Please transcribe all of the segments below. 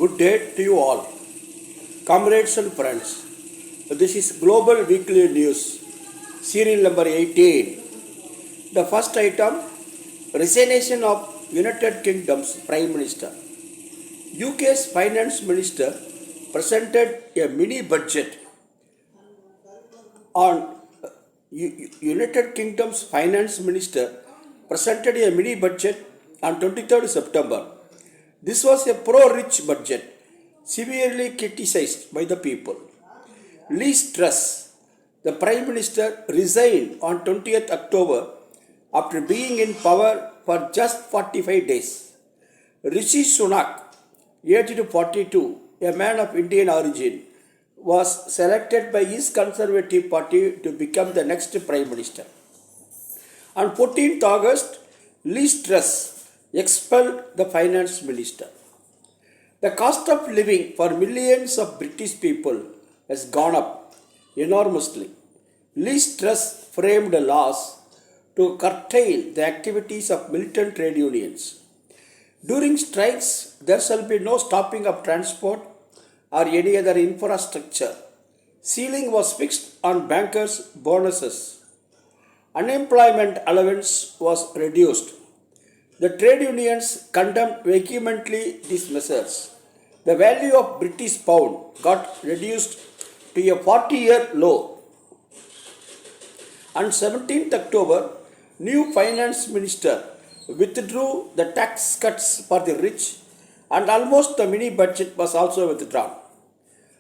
Good day to you all, comrades and friends. This is Global Weekly News, serial number 18. The first item, resignation of United Kingdom's Prime Minister. UK's Finance Minister presented a mini budget on United Kingdom's Finance Minister presented a mini budget on 23rd September. This was a pro-rich budget, severely criticized by the people. Liz Truss, the Prime Minister, resigned on 20th October after being in power for just 45 days. Rishi Sunak, aged 42, a man of Indian origin, was selected by his Conservative Party to become the next Prime Minister. On 14th August, Liz Truss expelled the Finance Minister. The cost of living for millions of British people has gone up enormously. Liz Truss framed laws to curtail the activities of militant trade unions. During strikes, there shall be no stopping of transport or any other infrastructure. Ceiling was fixed on bankers' bonuses. Unemployment allowance was reduced. The trade unions condemned vehemently these measures. The value of British pound got reduced to a 40-year low. On 17th October, new finance minister withdrew the tax cuts for the rich and almost the mini budget was also withdrawn.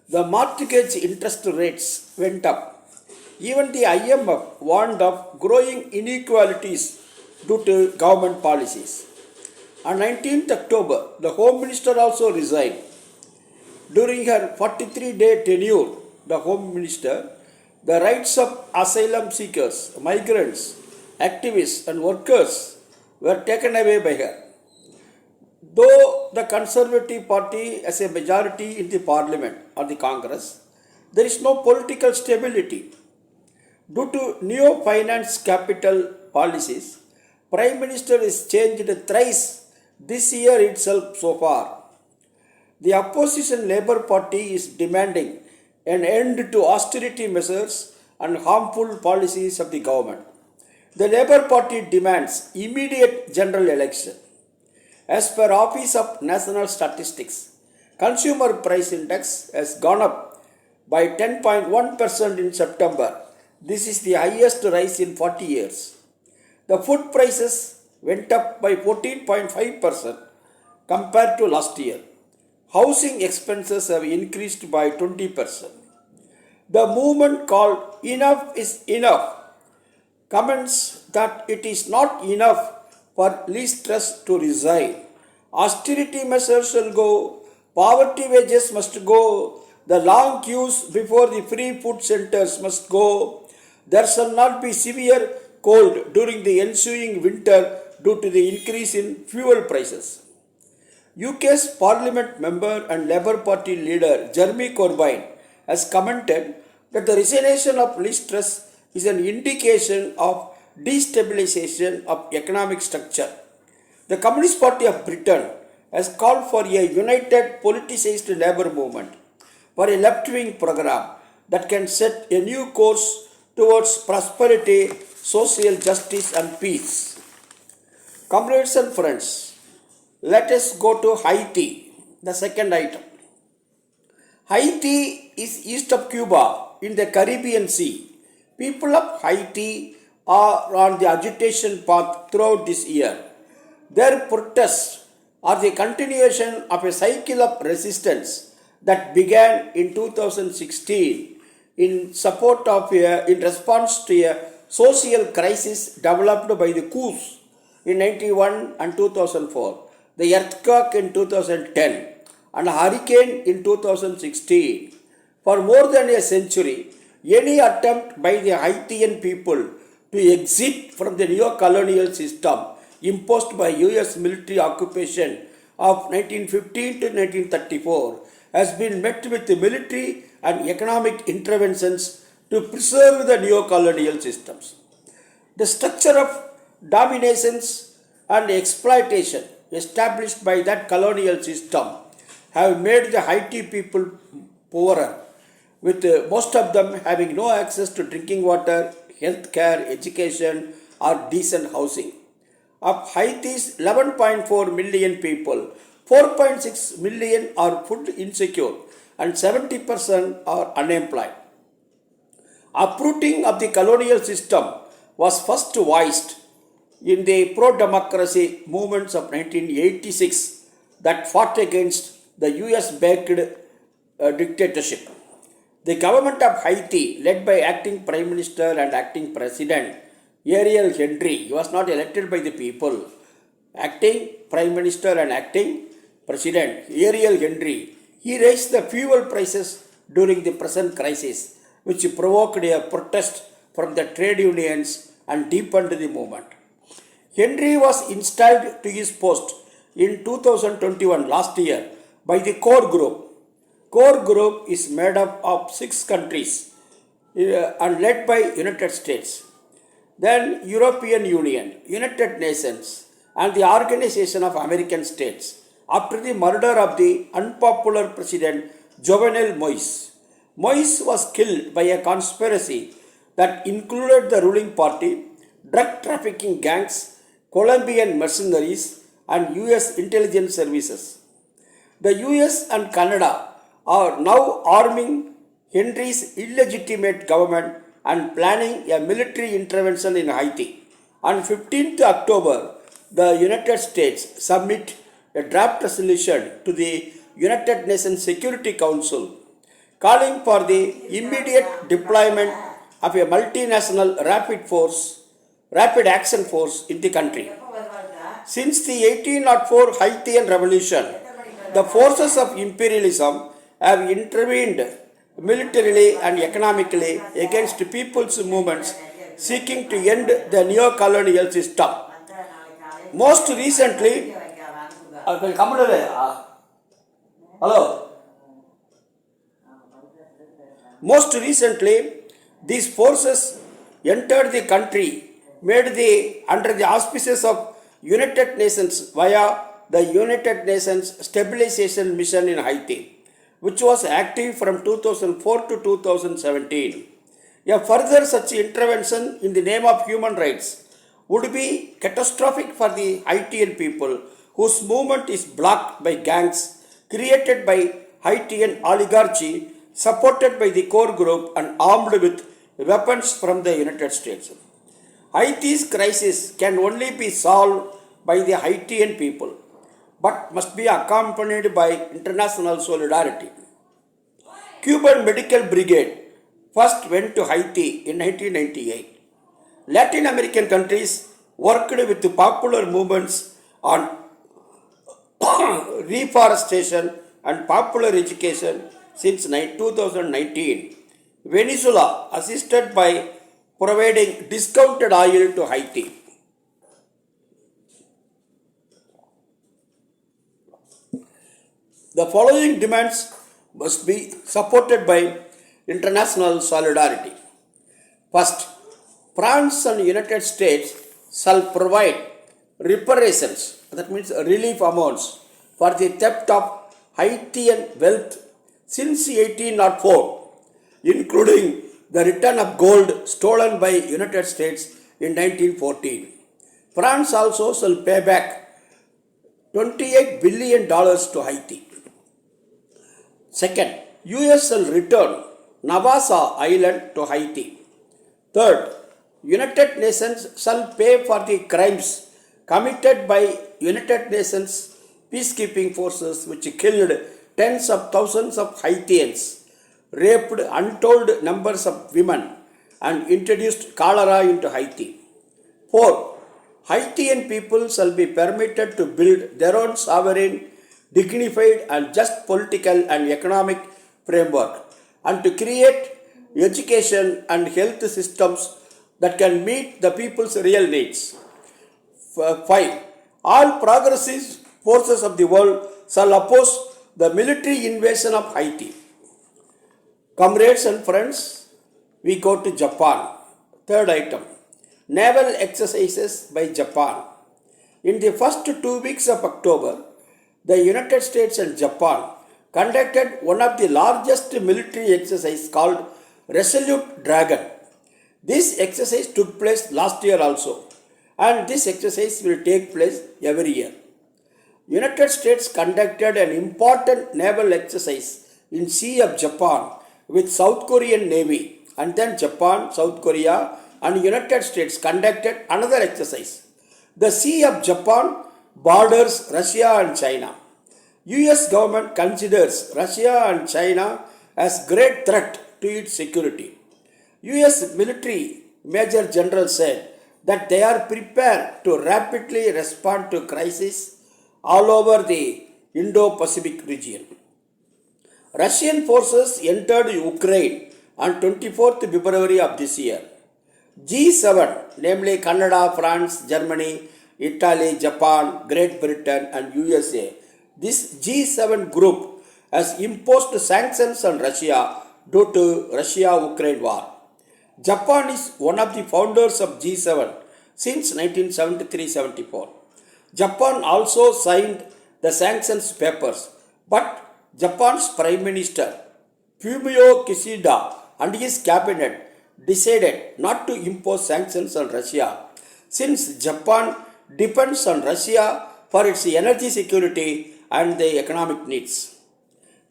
The mortgage interest rates went up. Even the IMF warned of growing inequalities due to government policies. On 19th October, the Home Minister also resigned. During her 43-day tenure, the Home Minister, the rights of asylum seekers, migrants, activists and workers were taken away by her. Though the Conservative Party has a majority in the Parliament or the Congress, there is no political stability. Due to neo-finance capital policies, Prime Minister is changed thrice this year itself so far. The opposition Labour Party is demanding an end to austerity measures and harmful policies of the government. The Labour Party demands immediate general election. As per Office of National Statistics, Consumer Price Index has gone up by 10.1% in September. This is the highest rise in 40 years. The food prices went up by 14.5% compared to last year. Housing expenses have increased by 20%. The movement called Enough is Enough comments that it is not enough for Liz Truss to resign. Austerity measures shall go, poverty wages must go, the long queues before the free food centers must go, there shall not be severe cold during the ensuing winter due to the increase in fuel prices. UK's Parliament member and Labour Party leader Jeremy Corbyn has commented that the resignation of Liz Truss is an indication of destabilization of economic structure. The Communist Party of Britain has called for a united politicized labour movement for a left-wing program that can set a new course towards prosperity, social justice and peace. Comrades and friends, let us go to Haiti, the second item. Haiti is east of Cuba in the Caribbean Sea. People of Haiti are on the agitation path throughout this year. Their protests are the continuation of a cycle of resistance that began in 2016 in response to a social crisis developed by the coups in 1991 and 2004, the earthquake in 2010 and hurricane in 2016. For more than a century, any attempt by the Haitian people to exit from the neo-colonial system imposed by US military occupation of 1915 to 1934 has been met with military and economic interventions to preserve the neo-colonial systems. The structure of dominations and exploitation established by that colonial system have made the Haiti people poorer, with most of them having no access to drinking water, health care, education, or decent housing. Of Haiti's 11.4 million people, 4.6 million are food insecure and 70% are unemployed. Uprooting of the colonial system was first voiced in the pro-democracy movements of 1986 that fought against the US-backed dictatorship. The government of Haiti, led by acting Prime Minister and acting President Ariel Henry, he was not elected by the people. Acting Prime Minister and acting President Ariel Henry, he raised the fuel prices during the present crisis, which provoked a protest from the trade unions and deepened the movement. Henry was installed to his post in 2021 last year by the Core Group. Core Group is made up of 6 countries and led by United States, then European Union, United Nations, and the Organization of American States after the murder of the unpopular President Jovenel Moise. Moise was killed by a conspiracy that included the ruling party, drug trafficking gangs, Colombian mercenaries, and US intelligence services. The US and Canada are now arming Henry's illegitimate government and planning a military intervention in Haiti. On 15th October, the United States submit a draft resolution to the United Nations Security Council calling for the immediate deployment of a multinational rapid action force in the country. Since the 1804 Haitian Revolution, the forces of imperialism have intervened militarily and economically against people's movements seeking to end the neo-colonial system. Most recently, these forces entered the country under the auspices of United Nations via the United Nations Stabilization Mission in Haiti, which was active from 2004 to 2017. A further such intervention in the name of human rights would be catastrophic for the Haitian people, whose movement is blocked by gangs created by Haitian oligarchy, supported by the Core Group and armed with weapons from the United States. Haiti's crisis can only be solved by the Haitian people, but must be accompanied by international solidarity. Cuban Medical Brigade first went to Haiti in 1998. Latin American countries worked with popular movements on reforestation and popular education since 2019. Venezuela assisted by providing discounted oil to Haiti. The following demands must be supported by international solidarity. First, France and United States shall provide reparations, that means relief amounts, for the theft of Haitian wealth since 1804, including the return of gold stolen by United States in 1914. France also shall pay back $28 billion to Haiti. Second, US shall return Navassa Island to Haiti. Third, United Nations shall pay for the crimes committed by United Nations peacekeeping forces which killed tens of thousands of Haitians, raped untold numbers of women, and introduced cholera into Haiti. Fourth, Haitian people shall be permitted to build their own sovereign, dignified and just political and economic framework, and to create education and health systems that can meet the people's real needs. 5. All progressive forces of the world shall oppose the military invasion of Haiti. Comrades and friends, we go to Japan. Third item, naval exercises by Japan. In the first 2 weeks of October, the United States and Japan conducted one of the largest military exercises called Resolute Dragon. This exercise took place last year also, and this exercise will take place every year. United States conducted an important naval exercise in Sea of Japan with South Korean Navy, and then Japan, South Korea and United States conducted another exercise. The Sea of Japan borders Russia and China. US government considers Russia and China as great threat to its security. US military Major General said that they are prepared to rapidly respond to crises all over the Indo-Pacific region. Russian forces entered Ukraine on 24th February of this year. G7, namely Canada, France, Germany, Italy, Japan, Great Britain and USA, this G7 group has imposed sanctions on Russia due to Russia-Ukraine war. Japan is one of the founders of G7 since 1973-74. Japan also signed the sanctions papers, but Japan's Prime Minister Fumio Kishida and his cabinet decided not to impose sanctions on Russia since Japan depends on Russia for its energy security and the economic needs.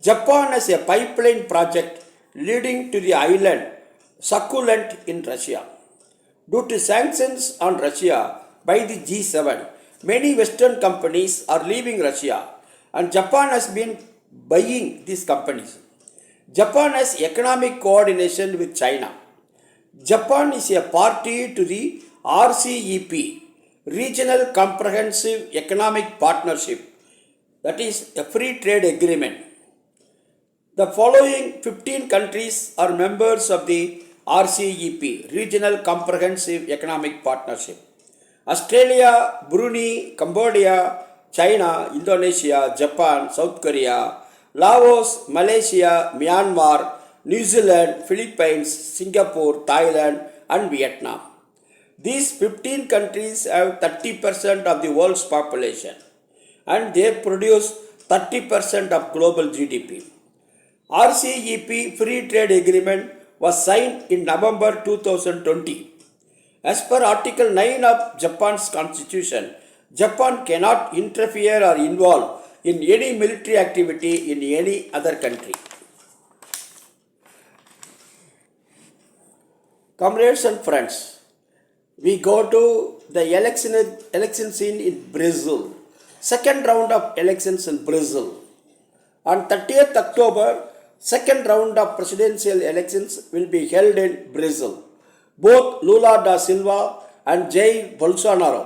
Japan has a pipeline project leading to the island Sakhalin in Russia. Due to sanctions on Russia by the G7, many Western companies are leaving Russia, and Japan has been buying these companies. Japan has economic coordination with China. Japan is a party to the RCEP, Regional Comprehensive Economic Partnership, that is a free trade agreement. The following 15 countries are members of the RCEP, Regional Comprehensive Economic Partnership: Australia, Brunei, Cambodia, China, Indonesia, Japan, South Korea, Laos, Malaysia, Myanmar, New Zealand, Philippines, Singapore, Thailand and Vietnam. These 15 countries have 30% of the world's population, and they produce 30% of global GDP. RCEP Free Trade Agreement was signed in November 2020. As per Article 9 of Japan's Constitution, Japan cannot interfere or involve in any military activity in any other country. Comrades and friends, we go to the election scene in Brazil. Second round of elections in Brazil. On 30th October, second round of presidential elections will be held in Brazil. Both Lula da Silva and Jair Bolsonaro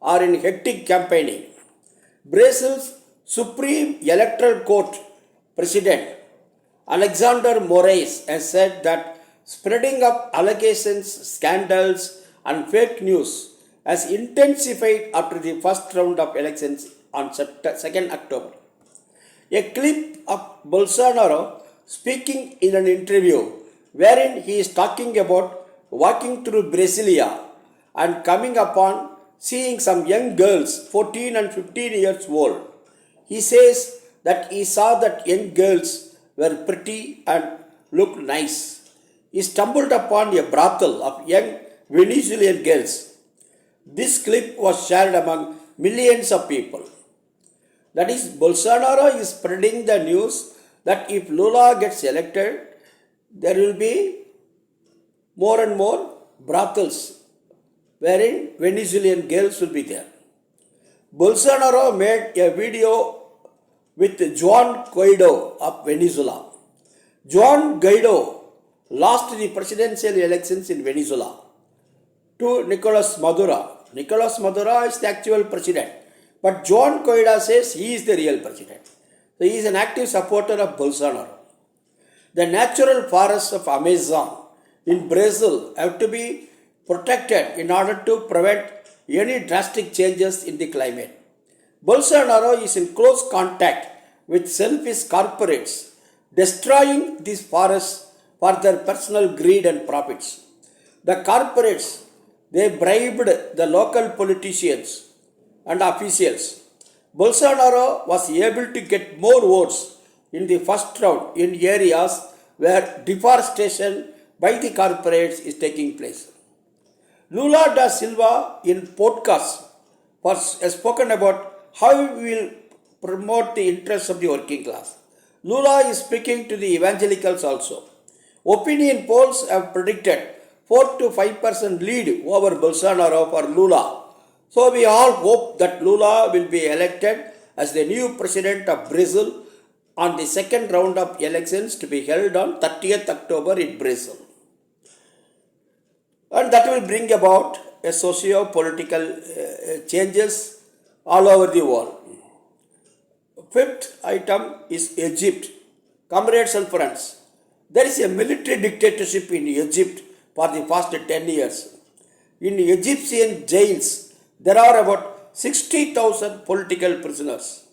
are in hectic campaigning. Brazil's Supreme Electoral Court President Alexander Moraes has said that spreading of allegations, scandals and fake news has intensified after the first round of elections on 2nd October. A clip of Bolsonaro speaking in an interview wherein he is talking about walking through Brasilia and coming upon seeing some young girls 14 and 15 years old. He says that he saw that young girls were pretty and looked nice. He stumbled upon a brothel of young Venezuelan girls. This clip was shared among millions of people. That is, Bolsonaro is spreading the news that if Lula gets elected, there will be more and more brothels wherein Venezuelan girls will be there. Bolsonaro made a video with Juan Guaido of Venezuela. Juan Guaido lost the presidential elections in Venezuela to Nicolas Maduro. Nicolas Maduro is the actual president, but Juan Guaido says he is the real president. So he is an active supporter of Bolsonaro. The natural forests of Amazon in Brazil have to be protected in order to prevent any drastic changes in the climate. Bolsonaro is in close contact with selfish corporates, destroying these forests for their personal greed and profits. The corporates, they bribed the local politicians and officials. Bolsonaro was able to get more votes in the first round in areas where deforestation by the corporates is taking place. Lula da Silva in podcast has spoken about how we will promote the interests of the working class. Lula is speaking to the evangelicals also. Opinion polls have predicted 4 to 5% lead over Bolsonaro for Lula. So we all hope that Lula will be elected as the new president of Brazil on the second round of elections to be held on 30th October in Brazil. And that will bring about a socio-political changes all over the world. Fifth item is Egypt. Comrades and friends, there is a military dictatorship in Egypt for the past 10 years. In Egyptian jails, there are about 60,000 political prisoners.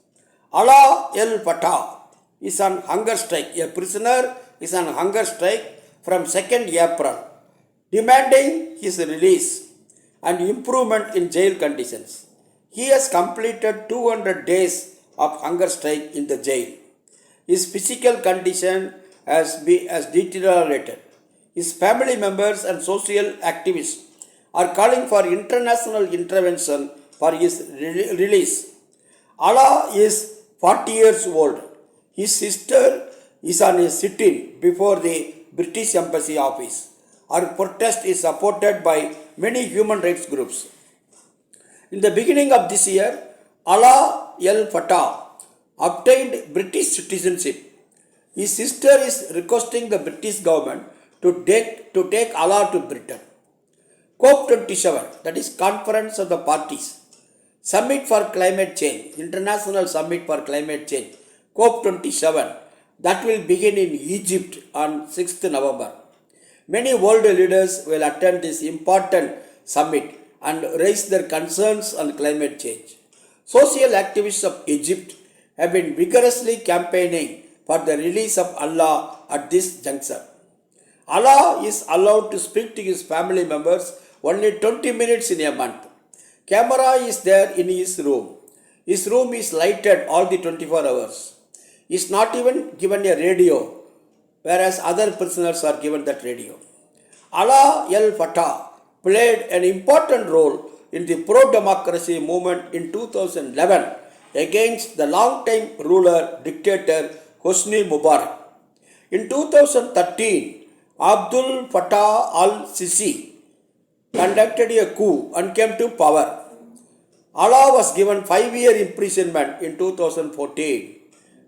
Alaa El Fattah is on hunger strike. A prisoner is on hunger strike from 2nd April, demanding his release and improvement in jail conditions. He has completed 200 days of hunger strike in the jail. His physical condition has deteriorated. His family members and social activists are calling for international intervention for his release. Alaa is 40 years old. His sister is on a sit-in before the British Embassy office. Her protest is supported by many human rights groups. In the beginning of this year, Alaa El Fattah obtained British citizenship. His sister is requesting the British government to take Alaa to Britain. COP27, that is Conference of the Parties, Summit for Climate Change, International Summit for Climate Change, COP27, that will begin in Egypt on 6th November. Many world leaders will attend this important summit and raise their concerns on climate change. Social activists of Egypt have been vigorously campaigning for the release of Alaa at this juncture. Alaa is allowed to speak to his family members only 20 minutes in a month. Camera is there in his room. His room is lighted all the 24 hours. He is not even given a radio, whereas other prisoners are given that radio. Alaa El Fattah played an important role in the pro-democracy movement in 2011 against the long-time ruler dictator Hosni Mubarak. In 2013, Abdul Fattah al-Sisi conducted a coup and came to power. Alaa was given 5-year imprisonment in 2014.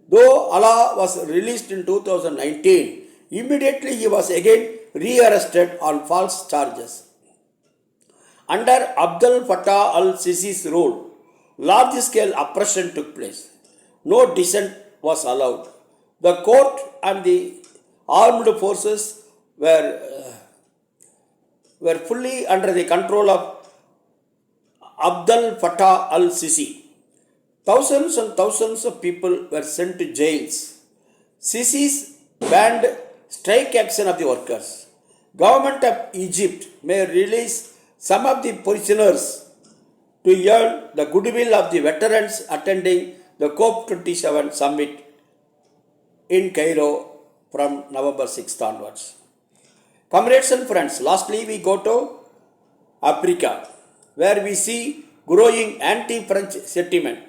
Though Alaa was released in 2019, immediately he was again rearrested on false charges. Under Abdul Fattah al-Sisi's rule, large-scale oppression took place. No dissent was allowed. The court and the armed forces were fully under the control of Abdul Fattah al-Sisi. Thousands and thousands of people were sent to jails. Sisi's banned strike action of the workers. Government of Egypt may release some of the prisoners to earn the goodwill of the veterans attending the COP27 summit in Cairo from November 6th onwards. Comrades and friends, lastly we go to Africa, where we see growing anti-French sentiment.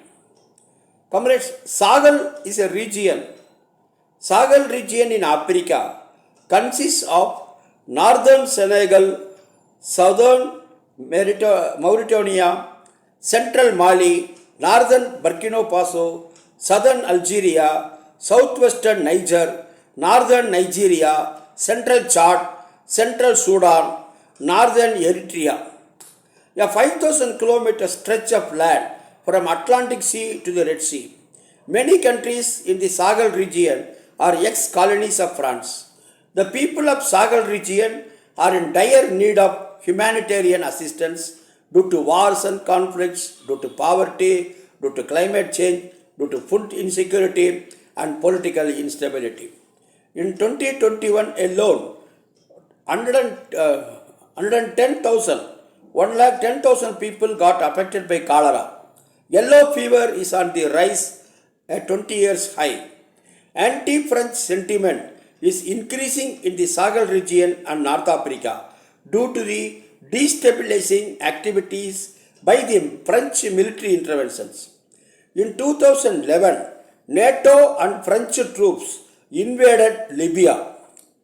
Comrades, Sahel is a region. Sahel region in Africa consists of northern Senegal, southern Mauritania, central Mali, northern Burkina Faso, southern Algeria, southwestern Niger, northern Nigeria, central Chad, central Sudan, northern Eritrea. A 5,000 kilometer stretch of land from Atlantic Sea to the Red Sea. Many countries in the Sahel region are ex-colonies of France. The people of Sahel region are in dire need of humanitarian assistance due to wars and conflicts, due to poverty, due to climate change, due to food insecurity and political instability. In 2021 alone, 110,000 people got affected by cholera. Yellow fever is on the rise at 20 years high. Anti-French sentiment is increasing in the Sahel region and North Africa due to the destabilizing activities by the French military interventions. In 2011, NATO and French troops invaded Libya,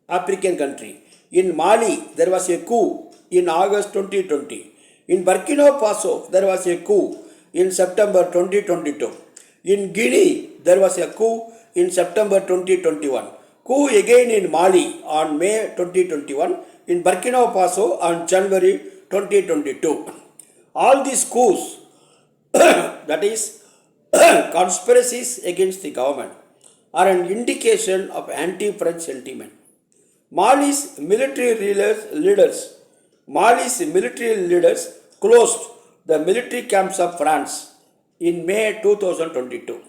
African country. In Mali, there was a coup in August 2020. In Burkina Faso, there was a coup in September 2022. In Guinea, there was a coup in September 2021. Coup again in Mali on May 2021. In Burkina Faso on January 2022. All these coups, that is, conspiracies against the government, are an indication of anti-French sentiment. Mali's military leaders closed the military camps of France in May 2022.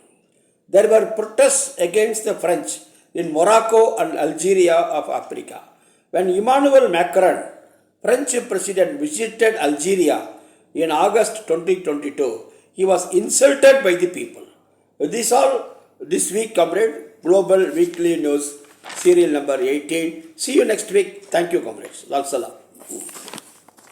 There were protests against the French in Morocco and Algeria of Africa. When Emmanuel Macron, French president, visited Algeria in August 2022, he was insulted by the people. This all this week, comrade. Global Weekly News, serial number 18. See you next week. Thank you, comrades. Lal Salam.